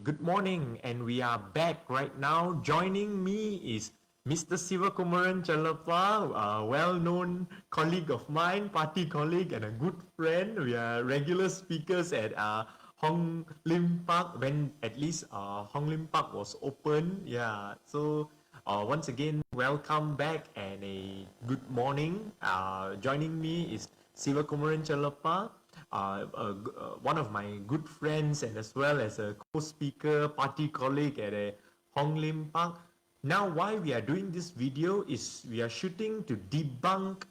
Good morning, and we are back right now. Joining me is Mr. Sivakumaran Chellappa, a well-known colleague of mine, party colleague, and a good friend. We are regular speakers at Hong Lim Park when at least Hong Lim Park was open. Yeah, so once again, welcome back and a good morning. Joining me is Sivakumaran Chellappa, one of my good friends and as well as a co-speaker, party colleague at a Hong Lim Park. Now, why we are doing this video is we are shooting to debunk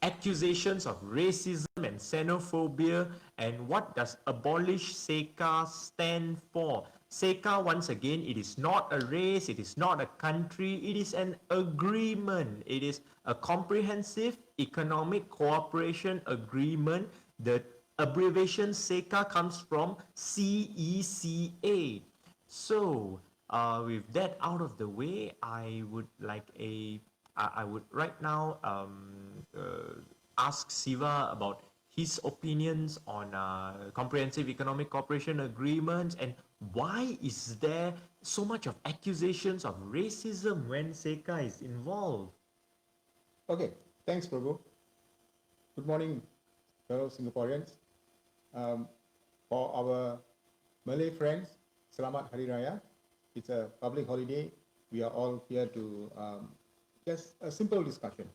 accusations of racism and xenophobia, and what does Abolish CECA stand for? CECA, once again, it is not a race, it is not a country, it is an agreement. It is a comprehensive economic cooperation agreement. The abbreviation CECA comes from CECA. So, with that out of the way, I would right now ask Siva about his opinions on comprehensive economic cooperation agreements, and why is there so much of accusations of racism when CECA is involved. Okay, thanks, Prabhu. Good morning, fellow Singaporeans. For our Malay friends, Selamat Hari Raya. It's a public holiday. We are all here to just a simple discussion.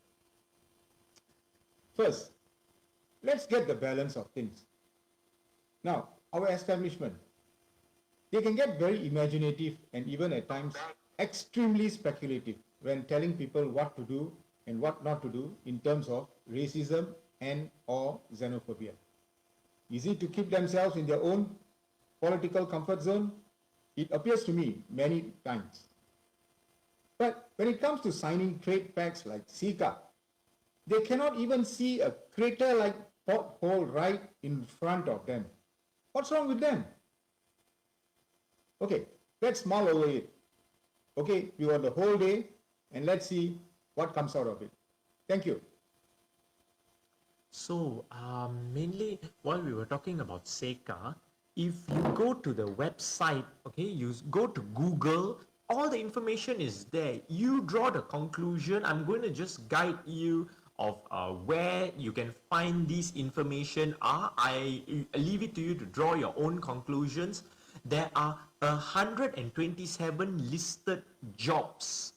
First, let's get the balance of things. Now, our establishment, they can get very imaginative and even at times extremely speculative when telling people what to do and what not to do in terms of racism and or xenophobia. Easy to keep themselves in their own political comfort zone? It appears to me many times. But when it comes to signing trade pacts like CECA, they cannot even see a crater-like pothole right in front of them. What's wrong with them? Okay, let's mull over it. Okay, we got the whole day, and let's see what comes out of it. Thank you. So, mainly while we were talking about CECA, if you go to the website, okay, you go to Google, all the information is there. You draw the conclusion. I'm going to just guide you of where you can find these information are. I leave it to you to draw your own conclusions. There are 127 listed jobs,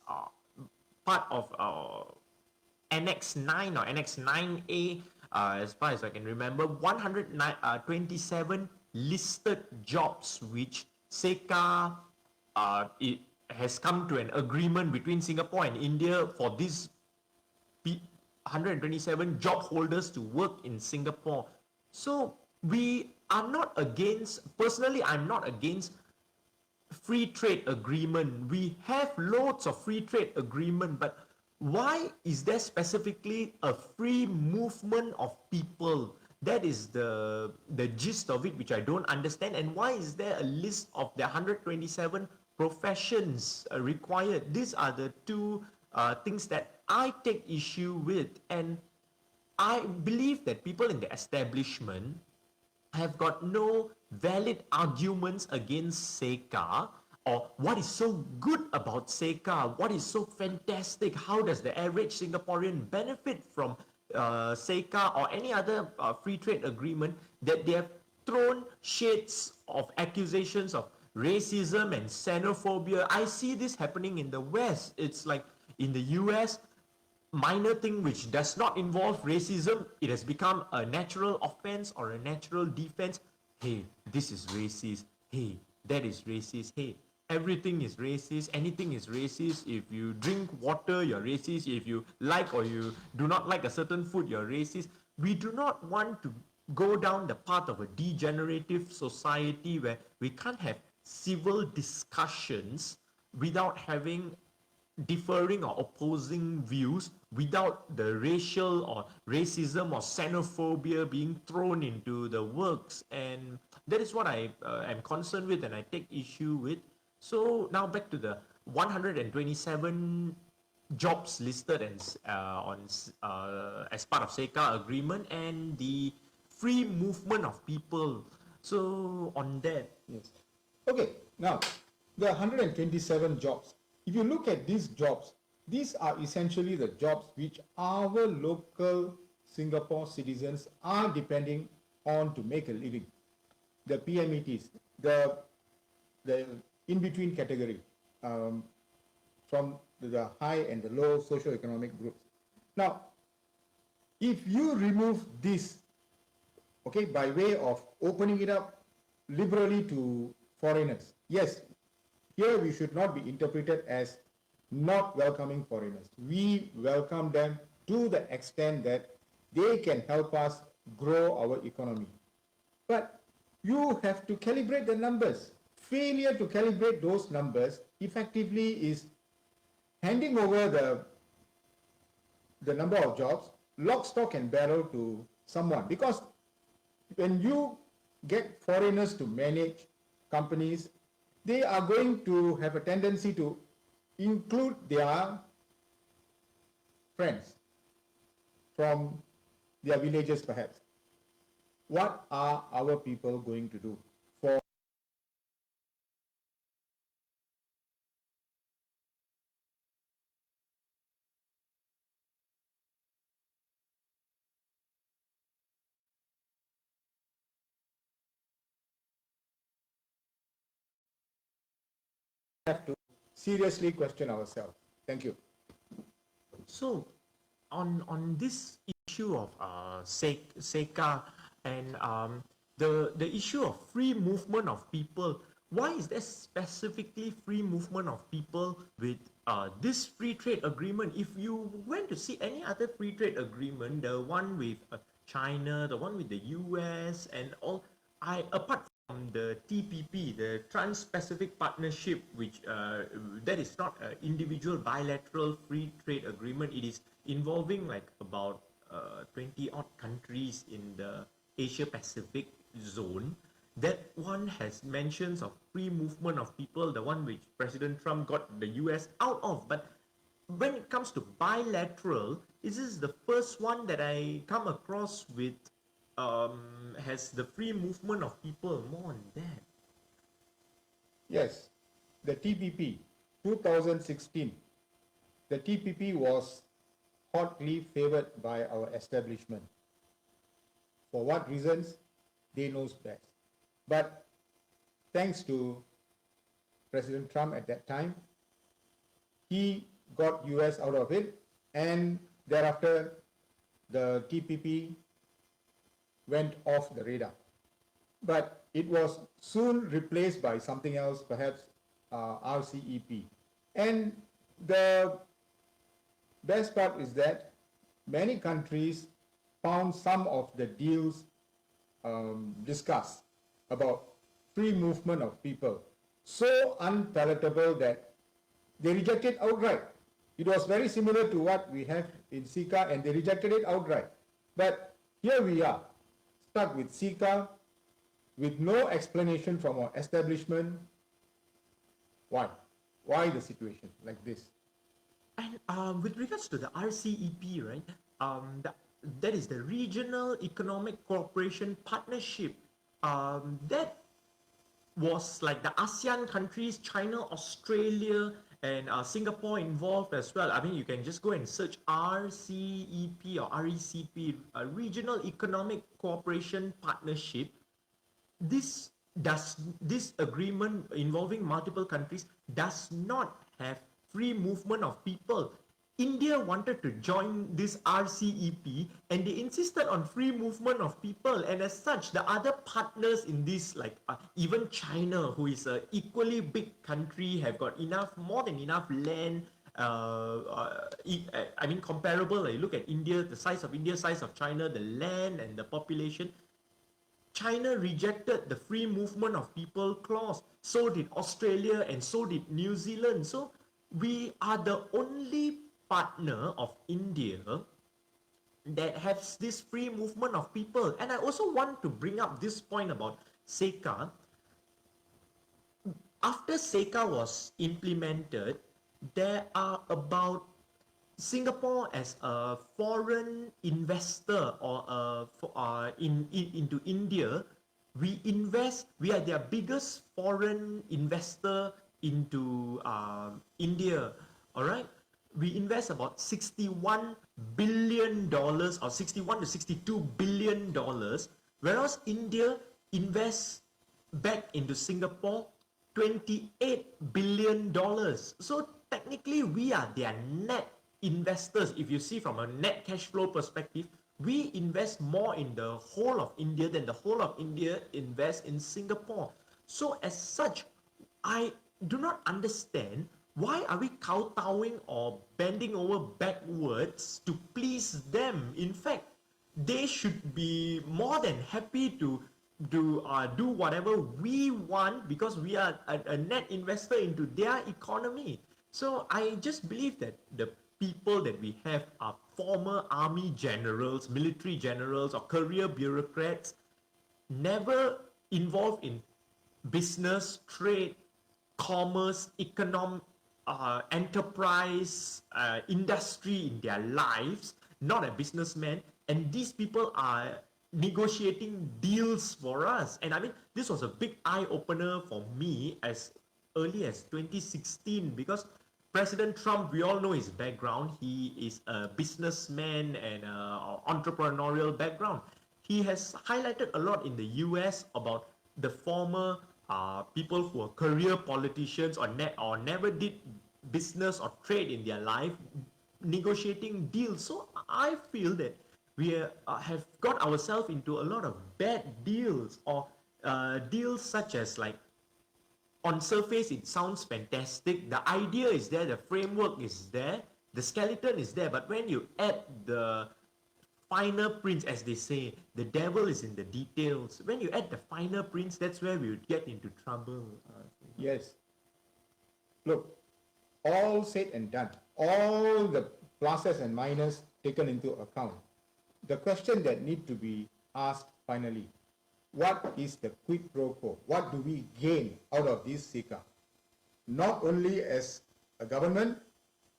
part of Annex 9 or Annex 9A, as far as I can remember, 127 listed jobs which CECA it has come to an agreement between Singapore and India for these 127 job holders to work in Singapore. So we are not against, personally, I'm not against free trade agreement. We have loads of free trade agreement, but why is there specifically a free movement of people? That is the gist of it, which I don't understand. And why is there a list of the 127 professions required? These are the two things that I take issue with. And I believe that people in the establishment have got no valid arguments against CECA, or what is so good about CECA, what is so fantastic, how does the average Singaporean benefit from CECA or any other free trade agreement, that they have thrown shades of accusations of racism and xenophobia. I see this happening in the West. It's like in the US, minor thing which does not involve racism, it has become a natural offense or a natural defense. Hey, this is racist. Hey, that is racist. Hey, everything is racist. Anything is racist. If you drink water, you're racist. If you like or you do not like a certain food, you're racist. We do not want to go down the path of a degenerative society where we can't have civil discussions without having differing or opposing views, without the racial or racism or xenophobia being thrown into the works. And that is what I am concerned with and I take issue with. So now back to the 127 jobs listed and as part of CECA agreement and the free movement of people. So on that, Yes. Okay, Now, the 127 jobs, if you look at these jobs, these are essentially the jobs which our local Singapore citizens are depending on to make a living. The PMETs, the in-between category, from the high and the low socio-economic groups. Now, if you remove this, okay, by way of opening it up liberally to foreigners, yes, here we should not be interpreted as not welcoming foreigners. We welcome them to the extent that they can help us grow our economy. But you have to calibrate the numbers. Failure to calibrate those numbers effectively is handing over the number of jobs, lock, stock and barrel to someone. Because when you get foreigners to manage companies, they are going to have a tendency to include their friends from their villages perhaps. What are our people going to do for have to seriously question ourselves? Thank you. So, on this issue of CECA and the issue of free movement of people, why is there specifically free movement of people with this free trade agreement? If you went to see any other free trade agreement, the one with China, the one with the US, and all, apart from the TPP, the Trans-Pacific Partnership, which that is not an individual bilateral free trade agreement. It is involving like about 20 odd countries in the Asia Pacific zone. That one has mentions of free movement of people, the one which President Trump got the US out of. But when it comes to bilateral, this is the first one that I come across with has the free movement of people more on that. Yes, the TPP 2016. The TPP was hotly favored by our establishment. For what reasons? They knows best. But thanks to President Trump at that time, he got US out of it, and thereafter the TPP went off the radar. But it was soon replaced by something else, perhaps RCEP. And the best part is that many countries found some of the deals discussed about free movement of people so unpalatable that they rejected outright. It was very similar to what we have in CECA, and they rejected it outright. But here we are, stuck with CECA, with no explanation from our establishment. Why? Why the situation like this? And with regards to the RCEP, right? That is the Regional Economic Cooperation Partnership. That was like the ASEAN countries, China, Australia, and Singapore involved as well. I mean, you can just go and search RCEP or RECP, Regional Economic Cooperation Partnership. This agreement involving multiple countries does not have free movement of people. India wanted to join this RCEP and they insisted on free movement of people, and as such the other partners in this, like even China, who is a equally big country, have got more than enough land. I mean, comparable, like, look at India, the size of India, size of China, the land and the population. China rejected the free movement of people clause. So did Australia and so did New Zealand. So we are the only partner of India that has this free movement of people. And I also want to bring up this point about CECA. After CECA was implemented, there are about Singapore as a foreign investor or into India, We are their biggest foreign investor into India. All right. We invest about $61 billion or 61 to $62 billion, whereas India invests back into Singapore $28 billion. So technically, we are their net investors. If you see from a net cash flow perspective, we invest more in the whole of India than the whole of India invests in Singapore. So as such, I do not understand why are we kowtowing or bending over backwards to please them. In fact, they should be more than happy to do whatever we want because we are a net investor into their economy. So I just believe that the people that we have are former army generals, military generals, or career bureaucrats, never involved in business, trade, commerce, enterprise, industry in their lives, not a businessman. And these people are negotiating deals for us. And I mean, this was a big eye opener for me as early as 2016 because President Trump, we all know his background. He is a businessman and entrepreneurial background. He has highlighted a lot in the US about the former people who are career politicians or never did business or trade in their life negotiating deals. So I feel that we have got ourselves into a lot of bad deals or deals such as like on surface it sounds fantastic, the idea is there, the framework is there, the skeleton is there, but when you add the finer prints, as they say, the devil is in the details. When you add the finer prints, that's where we would get into trouble. Yes. Look, all said and done, all the pluses and minus taken into account, the question that need to be asked finally, what is the quid pro quo? What do we gain out of this CECA? Not only as a government,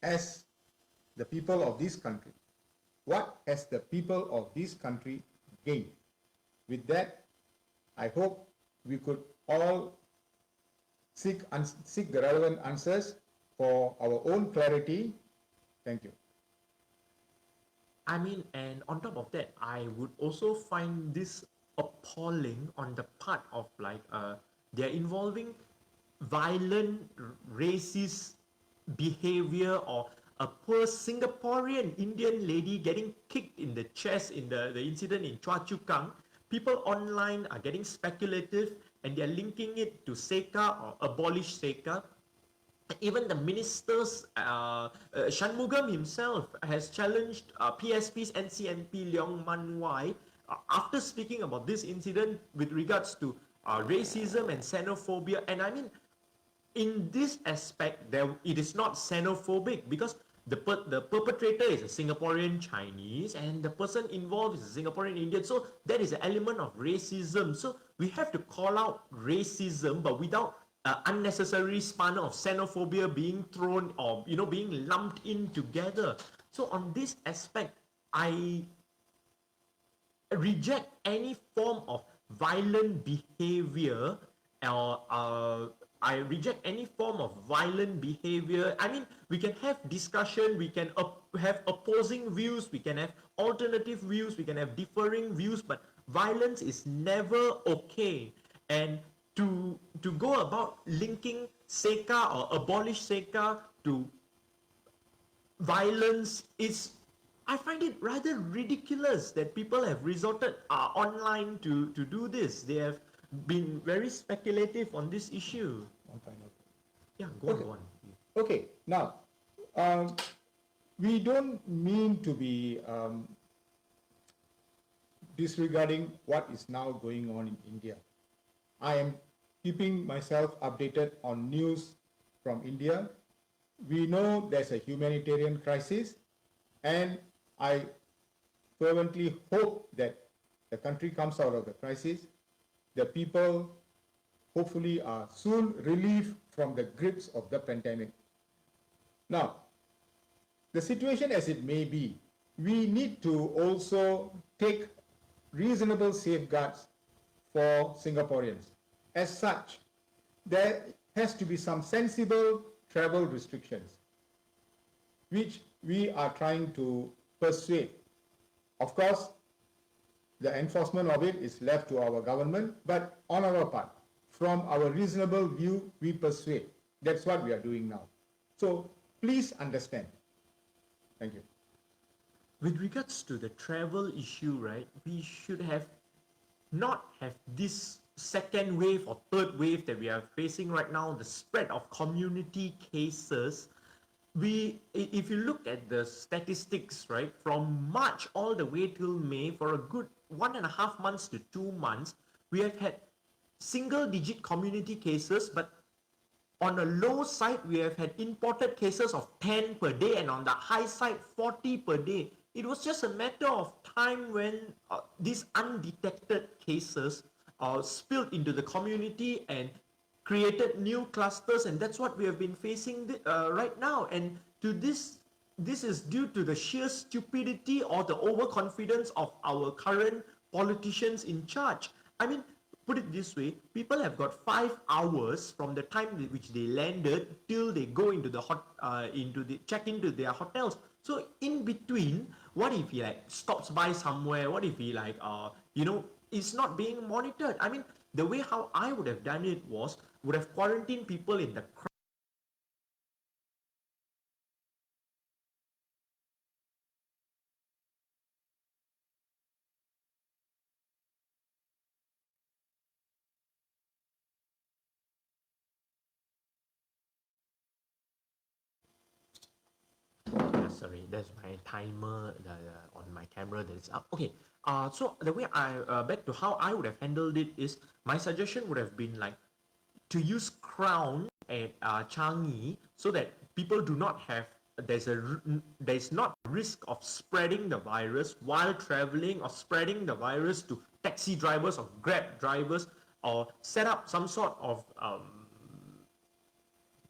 as the people of this country. What has the people of this country gained? With that, I hope we could all seek the relevant answers for our own clarity. Thank you. I mean, and on top of that, I would also find this appalling on the part of like they're involving violent racist behavior or a poor Singaporean Indian lady getting kicked in the chest in the incident in Choa Chu Kang. People online are getting speculative and they're linking it to CECA or Abolish CECA. Even the ministers, Shanmugam himself has challenged PSP's NCMP Leong Man Wai after speaking about this incident with regards to racism and xenophobia. And I mean, in this aspect, it is not xenophobic because the perpetrator is a Singaporean Chinese and the person involved is a Singaporean Indian. So that is an element of racism. So we have to call out racism, but without unnecessary spanner of xenophobia being thrown or being lumped in together. So on this aspect, I reject any form of violent behavior or I reject any form of violent behavior. I mean, we can have discussion, we can have opposing views, we can have alternative views, we can have differing views, but violence is never okay. And to go about linking CECA or abolish CECA to violence is, I find it rather ridiculous that people have resorted online to do this. They have been very speculative on this issue. One final. Yeah, go on. Okay, now, we don't mean to be disregarding what is now going on in India. I am keeping myself updated on news from India. We know there's a humanitarian crisis, and I fervently hope that the country comes out of the crisis. The people hopefully are soon relieved from the grips of the pandemic. Now, the situation as it may be, we need to also take reasonable safeguards for Singaporeans. As such, there has to be some sensible travel restrictions, which we are trying to persuade. Of course, the enforcement of it is left to our government, but on our part, from our reasonable view, we persuade. That's what we are doing now. So please understand. Thank you. With regards to the travel issue, right, we should have not have this second wave or third wave that we are facing right now, the spread of community cases. If you look at the statistics, right, from March all the way till May, for a good 1.5 months to 2 months, we have had single digit community cases, but on the low side, we have had imported cases of 10 per day, and on the high side, 40 per day. It was just a matter of time when these undetected cases spilled into the community and created new clusters, and that's what we have been facing right now. And to this is due to the sheer stupidity or the overconfidence of our current politicians in charge. I mean, put it this way, people have got 5 hours from the time which they landed till they go into the check into their hotels. So in between, what if he like stops by somewhere? What if he like is not being monitored? I mean, the way how I would have done it would have quarantined people in the crowd. Sorry, that's my timer on my camera that is up. Okay, so the way back to how I would have handled it is, my suggestion would have been like to use Crown at Changi, so that people do not have there's not risk of spreading the virus while traveling, or spreading the virus to taxi drivers or Grab drivers, or set up some sort of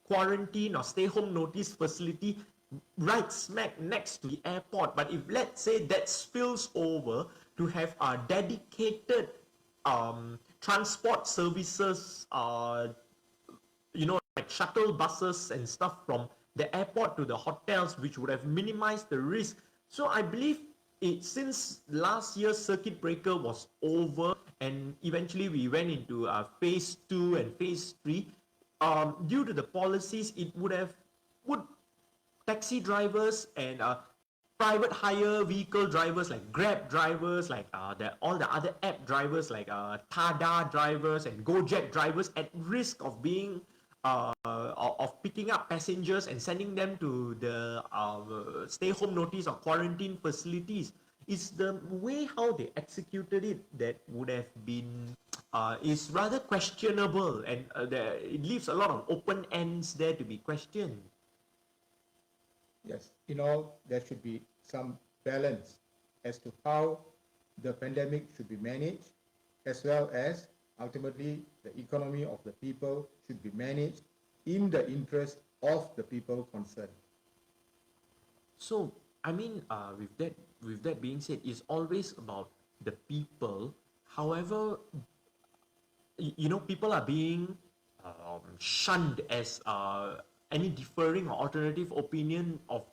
quarantine or stay home notice facility right smack next to the airport. But if let's say that spills over, to have dedicated transport services, like shuttle buses and stuff from the airport to the hotels, which would have minimized the risk. So I believe since last year's circuit breaker was over and eventually we went into phase 2 and phase 3, due to the policies, it would taxi drivers and private hire vehicle drivers like Grab drivers, like all the other app drivers like Tada drivers and Gojek drivers, at risk of being of picking up passengers and sending them to the stay home notice or quarantine facilities. It's the way how they executed it that would have been is rather questionable, and it leaves a lot of open ends there to be questioned. Yes, there should be some balance as to how the pandemic should be managed, as well as ultimately the economy of the people should be managed in the interest of the people concerned. So, I mean, with that being said, it's always about the people. However, people are being shunned as any differing or alternative opinion of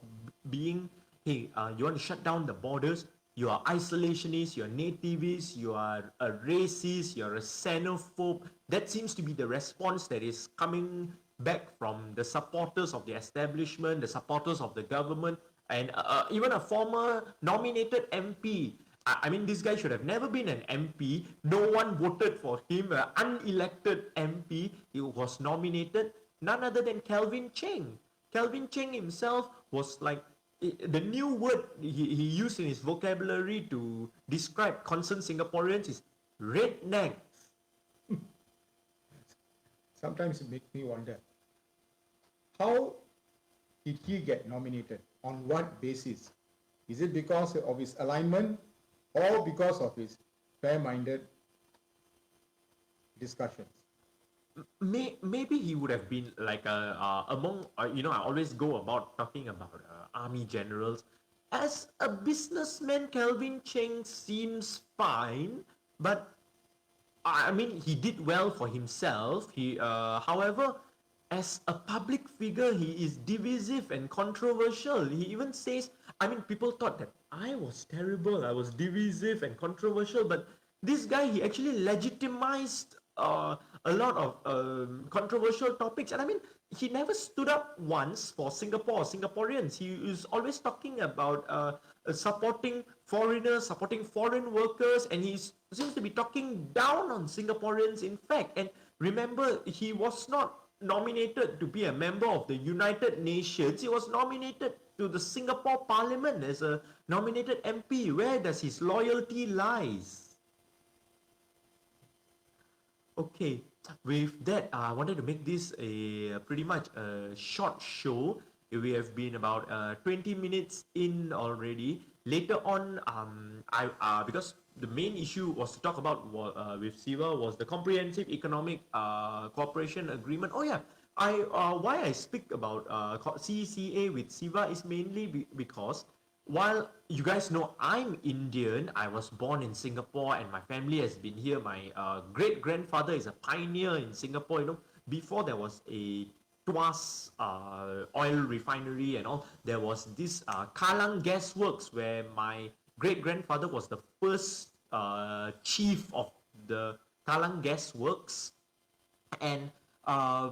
being, hey, you want to shut down the borders, you are isolationist, you're nativist, you are a racist, you're a xenophobe. That seems to be the response that is coming back from the supporters of the establishment, the supporters of the government, and even a former nominated MP. I mean, this guy should have never been an MP. No one voted for him. An unelected MP. He was nominated. None other than Kelvin Cheng. Kelvin Cheng himself was like, the new word he used in his vocabulary to describe concerned Singaporeans is redneck. Sometimes it makes me wonder, how did he get nominated? On what basis? Is it because of his alignment or because of his fair-minded discussions? Maybe he would have been like among I always go about talking about army generals. As a businessman, Kelvin Cheng seems fine, but I mean, he did well for himself. However, as a public figure, he is divisive and controversial. He even says, I mean, people thought that I was terrible, I was divisive and controversial, but this guy, he actually legitimized a lot of controversial topics. And I mean, he never stood up once for Singapore or Singaporeans. He is always talking about supporting foreigners, supporting foreign workers, and he seems to be talking down on Singaporeans, in fact. And remember, he was not nominated to be a member of the United Nations. He was nominated to the Singapore Parliament as a nominated MP. Where does his loyalty lies? Okay, with that, I wanted to make this a pretty much a short show. We have been about 20 minutes in already. Later on, because the main issue was to talk about with Siva was the Comprehensive Economic Cooperation Agreement. Oh yeah, why I speak about CECA with Siva is mainly because while you guys know I'm Indian, I was born in Singapore and my family has been here. My great grandfather is a pioneer in Singapore. You know, before there was a Tuas oil refinery and all, there was this Kallang Gas Works where my great grandfather was the first chief of the Kallang Gas Works. And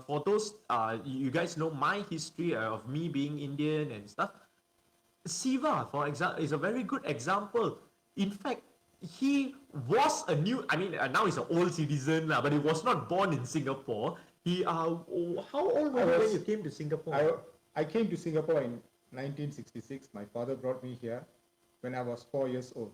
for those, you guys know my history of me being Indian and stuff. Siva, for example, is a very good example. In fact, he was a new, I mean, now he's an old citizen, but he was not born in Singapore. How old were you when you came to Singapore? I came to Singapore in 1966. My father brought me here when I was 4 years old.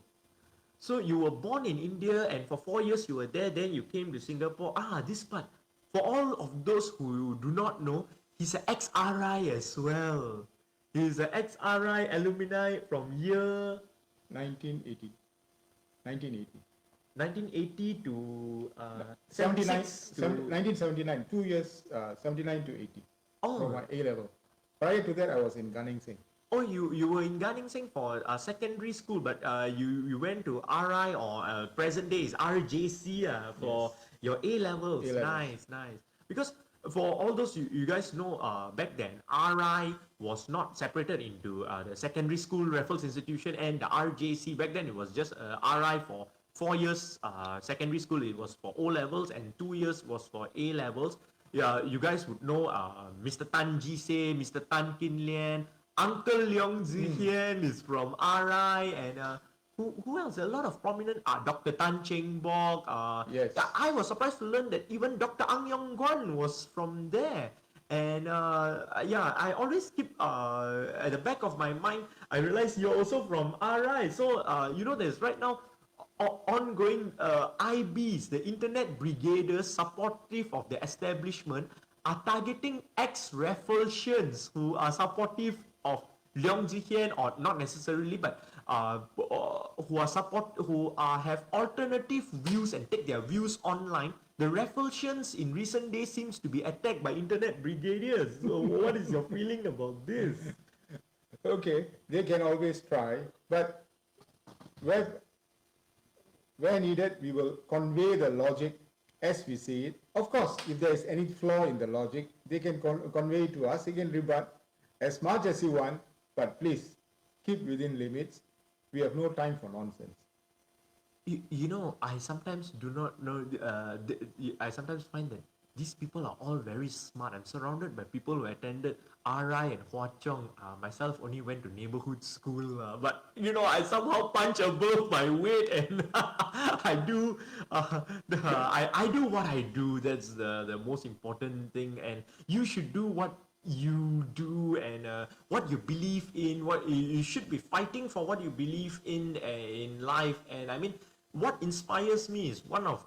So you were born in India and for 4 years you were there, then you came to Singapore. This part. For all of those who do not know, he's an ex-RI as well. He's an ex-RI alumni from year 1980. 1980. 1980 to 1979, 2 years, 79 to 80. For my A level. Prior to that, I was in Gunning Sing. Oh, you were in Gunning Sing for secondary school, but you went to RI or present day is RJC for your A levels. Nice. Because for all those you guys know, back then RI was not separated into the secondary school Raffles Institution and the RJC. Back then it was just RI for 4 years secondary school. It was for O levels and 2 years was for A levels. Yeah, you guys would know Mr. Tan Ji Se, Mr. Tan Kin Lian, Uncle Leong Zi Hian is from RI, and who else? A lot of prominent Dr. Tan Cheng Bok. Yes. I was surprised to learn that even Dr. Ang Yong Guan was from there. And I always keep at the back of my mind, I realize you're also from RI. So there's right now ongoing IBs, the Internet Brigaders supportive of the establishment, are targeting ex-Rafflesians who are supportive of Leong Ji Hian, or not necessarily, but who have alternative views and take their views online. The Rafflesians in recent days seems to be attacked by Internet Brigaders. So what is your feeling about this? Okay, they can always try, but where needed, we will convey the logic as we see it. Of course, if there is any flaw in the logic, they can convey it to us. They can rebut as much as you want, but please keep within limits. We have no time for nonsense. I sometimes do not know. I sometimes find that these people are all very smart. I'm surrounded by people who attended RI and Hwa Chong. Myself only went to neighborhood school, but I somehow punch above my weight, and I do I do what I do. That's the most important thing, and you should do what you do and what you believe in. What you should be fighting for, what you believe in life. And I mean, what inspires me is one of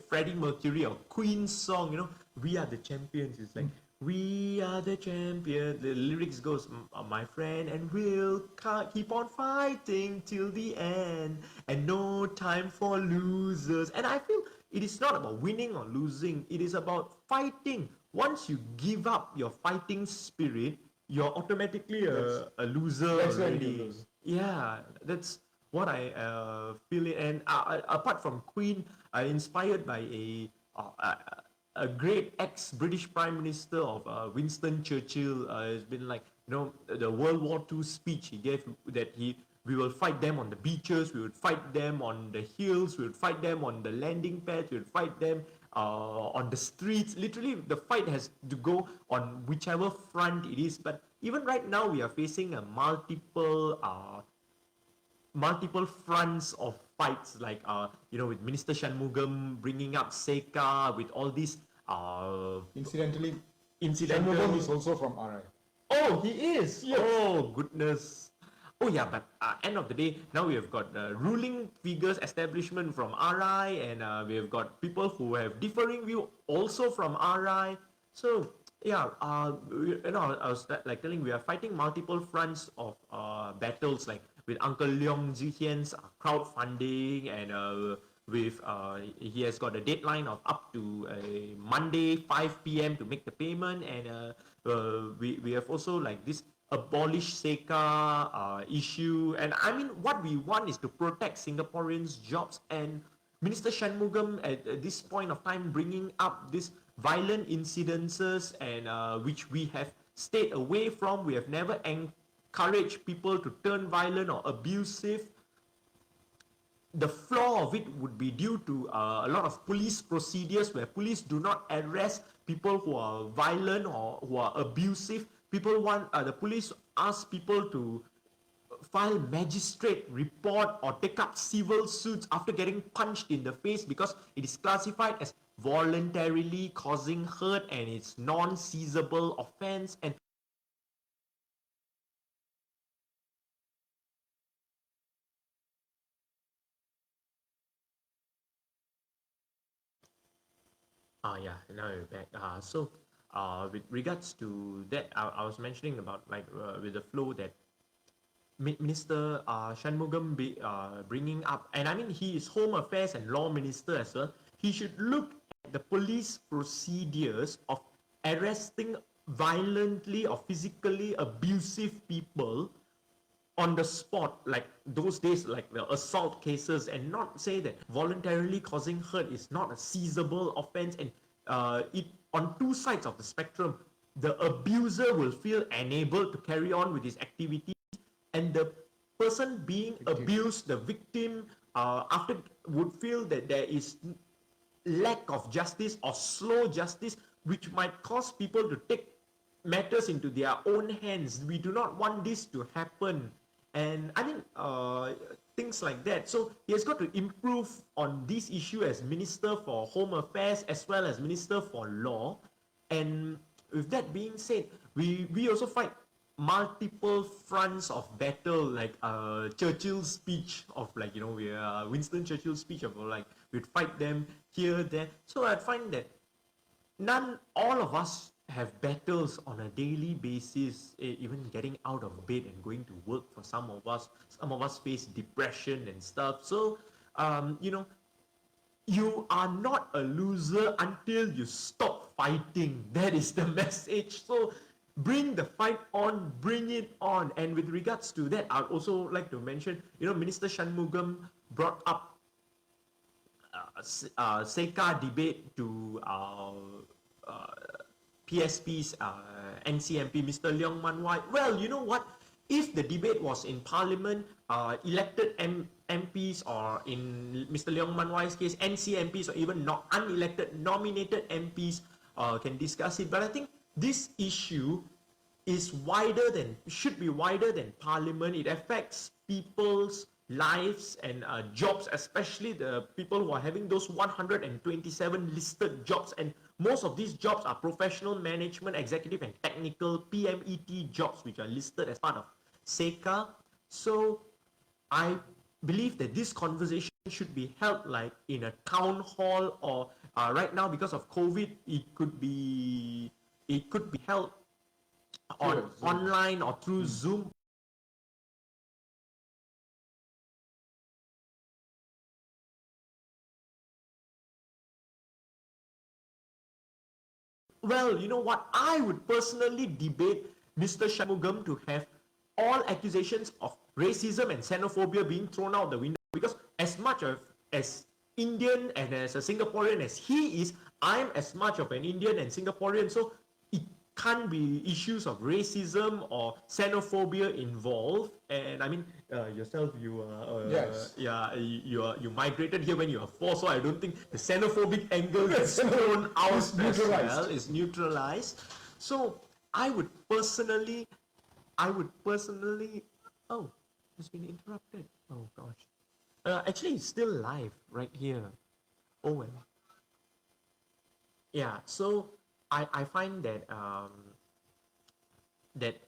Freddie Mercury or Queen's song, "We Are the Champions." It's like, "We are the champions." The lyrics goes, "My friend, and we'll keep on fighting till the end, and no time for losers." And I feel it is not about winning or losing. It is about fighting. Once you give up your fighting spirit, you're automatically a loser already. Yeah, that's what I feel it. And apart from Queen, inspired by a great ex-British Prime Minister of Winston Churchill. It's been like, the World War II speech he gave, that we will fight them on the beaches, we would fight them on the hills, we would fight them on the landing pads, we would fight them on the streets. Literally, the fight has to go on whichever front it is. But even right now, we are facing a multiple fronts of fights, like with Minister Shanmugam bringing up CECA, with all these Incidentally, incidental. Shanmugam is also from RI. Oh, he is. Yes. Oh goodness. Oh yeah, but end of the day, now we have got ruling figures establishment from RI, and we have got people who have differing view also from RI. So yeah, I was like telling, we are fighting multiple fronts of battles, like with Uncle Leong Zihian's crowdfunding, and with he has got a deadline of up to Monday 5 p.m. to make the payment, and we have also like this Abolish CECA issue. And I mean, what we want is to protect Singaporeans' jobs, and Minister Shanmugam at this point of time bringing up this violent incidences, and which we have stayed away from. We have never encouraged people to turn violent or abusive. The flaw of it would be due to a lot of police procedures, where police do not arrest people who are violent or who are abusive. The police ask people to file magistrate report or take up civil suits after getting punched in the face, because it is classified as voluntarily causing hurt, and it's non-seizable offense. And yeah, now we're back. With regards to that, I was mentioning about, like, with the flow that Minister Shanmugam bringing up, and I mean, he is Home Affairs and Law Minister as well. He should look at the police procedures of arresting violently or physically abusive people on the spot, like those days, like the assault cases, and not say that voluntarily causing hurt is not a seizable offense. And it on two sides of the spectrum, the abuser will feel enabled to carry on with his activities, and the person being abused, the victim, after would feel that there is lack of justice or slow justice, which might cause people to take matters into their own hands. We do not want this to happen. And I mean, things like that. So he has got to improve on this issue as Minister for Home Affairs as well as Minister for Law. And with that being said, we also fight multiple fronts of battle, like Churchill's speech of, like, Winston Churchill's speech of, like, we'd fight them here, there. So I find that all of us have battles on a daily basis, even getting out of bed and going to work. For some of us face depression and stuff. So you are not a loser until you stop fighting. That is the message. So bring the fight on, bring it on. And with regards to that, I'd also like to mention, Minister Shanmugam brought up CECA debate to PSP's NCMP, Mr. Leong Man Wai. Well, you know what? If the debate was in Parliament, elected MPs, or in Mr. Leong Man Wai's case, NCMPs, or even not unelected, nominated MPs can discuss it. But I think this issue should be wider than Parliament. It affects people's lives and jobs, especially the people who are having those 127 listed jobs, and most of these jobs are professional management, executive and technical PMET jobs, which are listed as part of CECA. So I believe that this conversation should be held like in a town hall, or right now, because of COVID, it could be held online or through Zoom. Well, you know what? I would personally debate Mr. Shanmugam to have all accusations of racism and xenophobia being thrown out the window, because as much as Indian and as a Singaporean as he is, I'm as much of an Indian and Singaporean. So it can't be issues of racism or xenophobia involved. And I mean, yourself, you are, Yes. yeah, you migrated here when you are 4, so I don't think the xenophobic angle is thrown out It's as neutralized. well, is neutralized. So I would personally, oh, it's been interrupted. Oh gosh. Actually, it's still live right here. Oh well. Yeah. So I find that that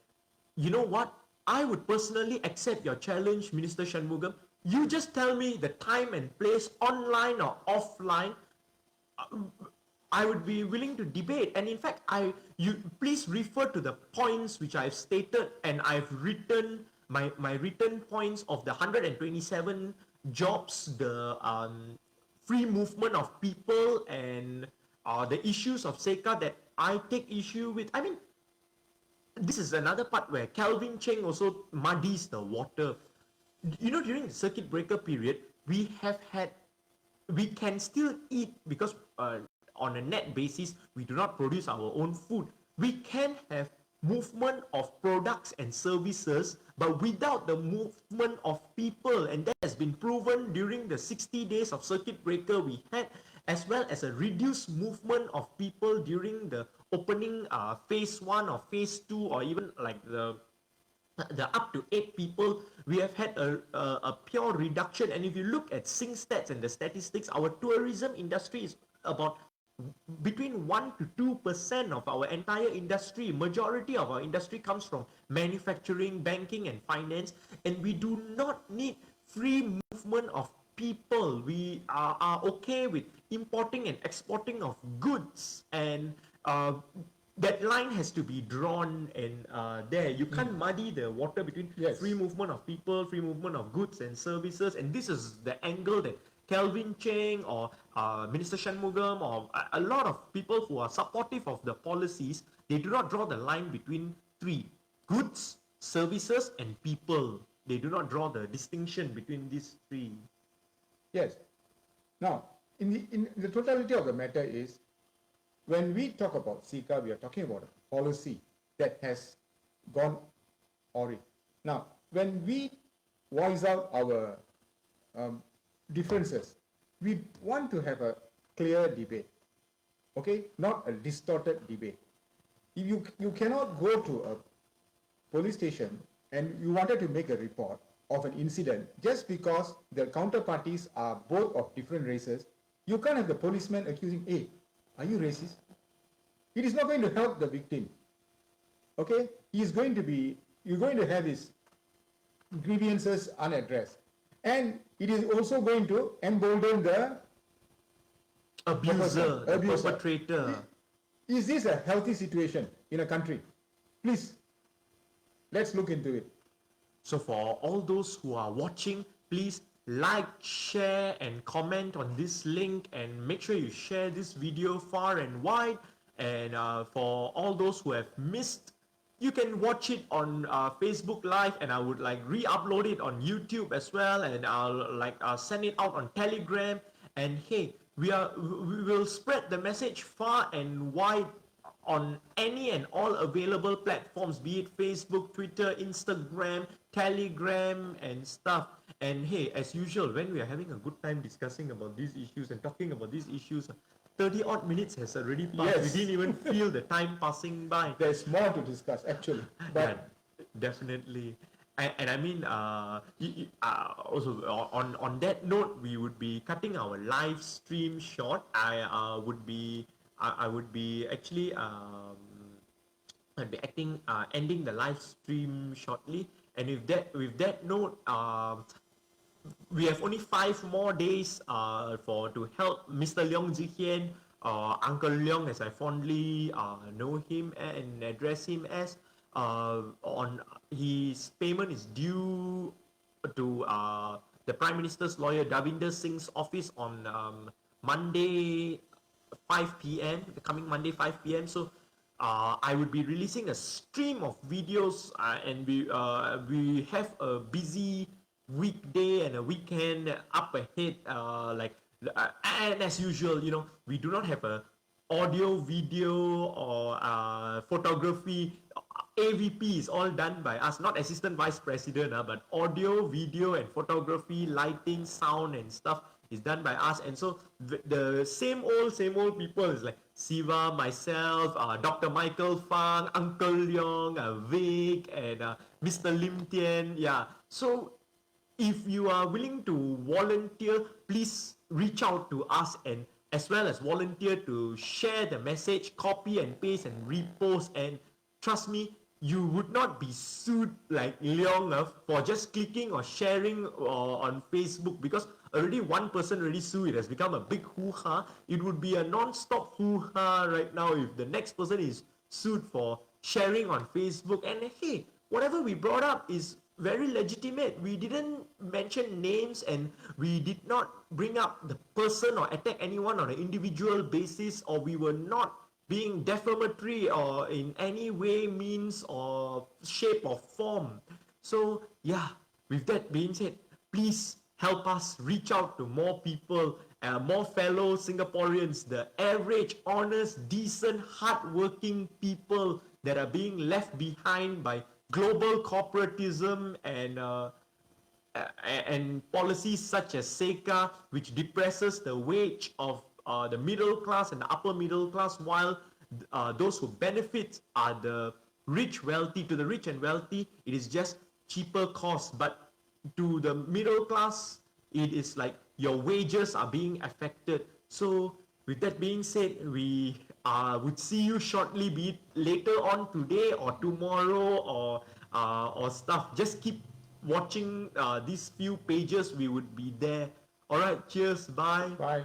you know what? I would personally accept your challenge, Minister Shanmugam. You just tell me the time and place, online or offline. I would be willing to debate. And in fact, you please refer to the points which I've stated and I've written my written points of the 127 jobs, the free movement of people, and the issues of CECA that I take issue with. I mean, this is another part where Calvin Cheng also muddies the water. You know, during the circuit breaker period, we can still eat because on a net basis, we do not produce our own food. We can have movement of products and services, but without the movement of people, and that has been proven during the 60 days of circuit breaker we had, as well as a reduced movement of people during the opening phase 1 or phase 2, or even like the up to 8 people, we have had a pure reduction. And if you look at SingStats and the statistics, our tourism industry is about between 1 to 2% of our entire industry. Majority of our industry comes from manufacturing, banking, and finance, and we do not need free movement of people. We are okay with importing and exporting of goods, and that line has to be drawn. And there you can't muddy the water between Yes. free movement of people, free movement of goods and services. And this is the angle that Kelvin Cheng or Minister Shanmugam or a lot of people who are supportive of the policies, they do not draw the line between three: goods, services, and people. They do not draw the distinction between these three. Yes. Now, in the totality of the matter is, when we talk about CECA, we are talking about a policy that has gone awry. Now, when we voice out our differences, we want to have a clear debate, okay, not a distorted debate. If you cannot go to a police station and you wanted to make a report of an incident just because the counterparties are both of different races, you can't have the policeman accusing, hey, are you racist? It is not going to help the victim. Okay? You're going to have his grievances unaddressed. And it is also going to embolden the Abuser, the perpetrator. Is this a healthy situation in a country? Please, let's look into it. So for all those who are watching, please like, share, and comment on this link, and make sure you share this video far and wide. And for all those who have missed, you can watch it on Facebook Live, and I would like re-upload it on YouTube as well, and I'll send it out on Telegram. And hey, we will spread the message far and wide on any and all available platforms, be it Facebook, Twitter, Instagram, Telegram, and stuff. And hey, as usual, when we are having a good time discussing about these issues and talking about these issues, 30 odd minutes has already passed. Yes. We didn't even feel the time passing by. There's more to discuss, actually. But Yeah, definitely. And I mean, also on that note, we would be cutting our live stream short. I would be actually I'd be ending the live stream shortly. And with that note, we have only 5 more days to help Mr. Leong Zihian, Uncle Leong, as I fondly know him and address him as. On his payment is due to the Prime Minister's lawyer Davinder Singh's office on Monday 5 p.m. the coming Monday 5 p.m. So I would be releasing a stream of videos, and we have a busy weekday and a weekend up ahead. Like And as usual, we do not have a audio, video, or photography. AVP is all done by us, not assistant vice president, but audio, video, and photography, lighting, sound, and stuff is done by us. And so the same old people is like Siva, myself, Dr. Michael Fang, Uncle Leong, Vic, and Mr. Lim Tian. Yeah. So if you are willing to volunteer, please reach out to us, and as well as volunteer to share the message, copy and paste and repost. And trust me, you would not be sued like Leong for just clicking or sharing on Facebook, because already one person already sued. It has become a big hoo-ha. It would be a non-stop hoo-ha right now if the next person is sued for sharing on Facebook. And hey, whatever we brought up is very legitimate. We didn't mention names, and we did not bring up the person or attack anyone on an individual basis, or we were not being defamatory or in any way, means, or shape or form. So yeah, with that being said, please help us reach out to more people, more fellow Singaporeans, the average, honest, decent, hardworking people that are being left behind by global corporatism and policies such as CECA, which depresses the wage of the middle class and the upper middle class, while those who benefit are the rich, wealthy. To the rich and wealthy, it is just cheaper cost, but to the middle class, it is like your wages are being affected. So with that being said, we would see you shortly, be it later on today or tomorrow, or stuff. Just keep watching these few pages. We would be there. All right, cheers, bye. Bye.